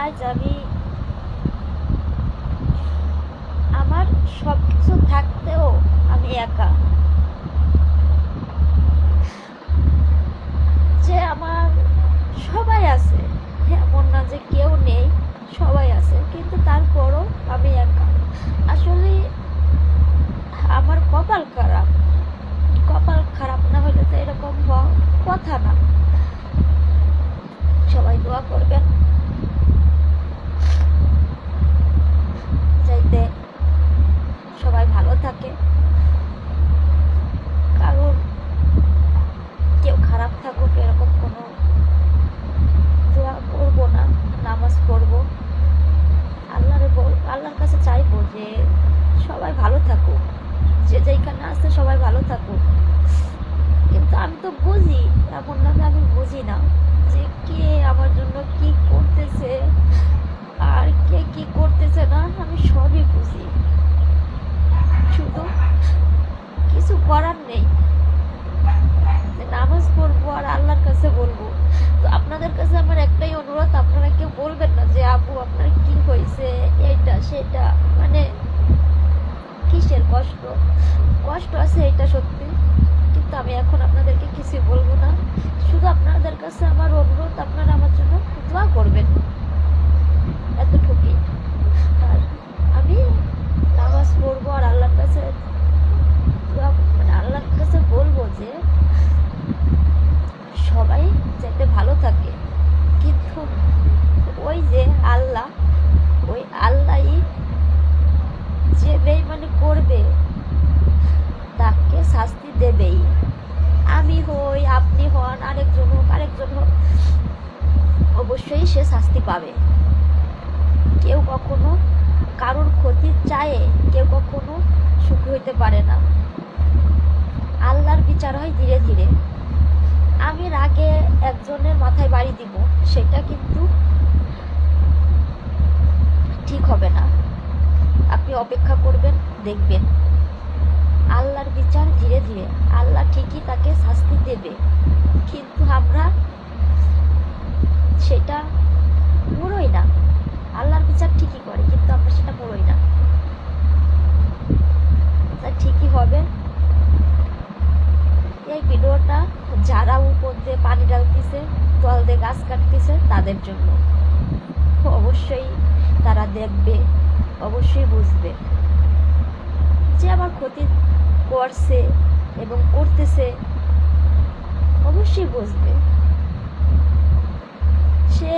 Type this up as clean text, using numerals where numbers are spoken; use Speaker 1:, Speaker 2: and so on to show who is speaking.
Speaker 1: আজ আমি আমার সব কিছু থাকতেও আমি একা। যে আমার সবাই আছে, এমন না যে কেউ নেই, সবাই আছে, কিন্তু তারপরও আমি একা। আসলে আমার কপাল খারাপ। কপাল খারাপ না হলে তো এরকম হওয়ার কথা না। সবাই দোয়া করবেন যাইতে সবাই ভালো থাকে, কারণ কেউ খারাপ থাকুক এরকম কোনো দোয়া করবো না। নামাজ পড়বো, আল্লাহর কাছে চাইবো যে সবাই ভালো থাকুক, যে যেখানে আছে সবাই ভালো থাকুক। কিন্তু আমি তো বুঝি, এমন না আমি বুঝি না যে কে আমার জন্য কি করতেছে আর কে কি করতেছে না, আমি সবই বুঝি। শুধু কিছু করার নেই, নামাজ পড়বো আর আল্লাহর কাছে বলবো। তো আপনাদের কাছে আমার একটাই অনুরোধ, আপনারা কেউ বলবেন না যে আপু আপনার কি হয়েছে, এটা সেটা, মানে কিসের কষ্ট। কষ্ট আছে এটা সত্যি, কিন্তু আমি এখন আপনাদেরকে কিছু বলবো না। শুধু আপনাদের কাছে আমার অনুরোধ, আপনারা আমার জন্য দোয়া করবেন, এতটুকুই। আর আমি নামাজ পড়বো আর আল্লাহর কাছে মানে আল্লাহর কাছে বলবো যে সবাই যাতে ভালো থাকে। কিন্তু ওই যে আল্লাহ, ওই আল্লাহই যে বেঈমানি করবে তাকে শাস্তি দেবেই। আমি হই, আপনি হন, আরেকজন হোক, আরেকজন হোক, অবশ্যই সে শাস্তি পাবে। কেউ কখনো কারোর ক্ষতি চায়, কেউ কখনো সুখী হইতে পারে না। আল্লাহর বিচার হয় ধীরে ধীরে। আমি রাগে একজনের মাথায় বাড়ি দিব, সেটা কিন্তু ঠিক হবে না। আপনি অপেক্ষা করবেন, দেখবেন আল্লাহর বিচার ধীরে ধীরে, আল্লাহ ঠিকই তাকে শাস্তি দেবে। কিন্তু আমরা সেটা মুড়োই না। আল্লাহর বিচার ঠিকই করে, কিন্তু আমরা সেটা মুড়োই না। তা ঠিকই হবে। এই ভিডিওটা যারা উপর দিয়ে পানি ঢালতেছে, তল দিয়ে গাছ কাটতেছে, তাদের জন্য। অবশ্যই তারা দেখবে, অবশ্যই বুঝবে যে আমার ক্ষতি করছে এবং করতেছে, অবশ্যই বুঝবে। সে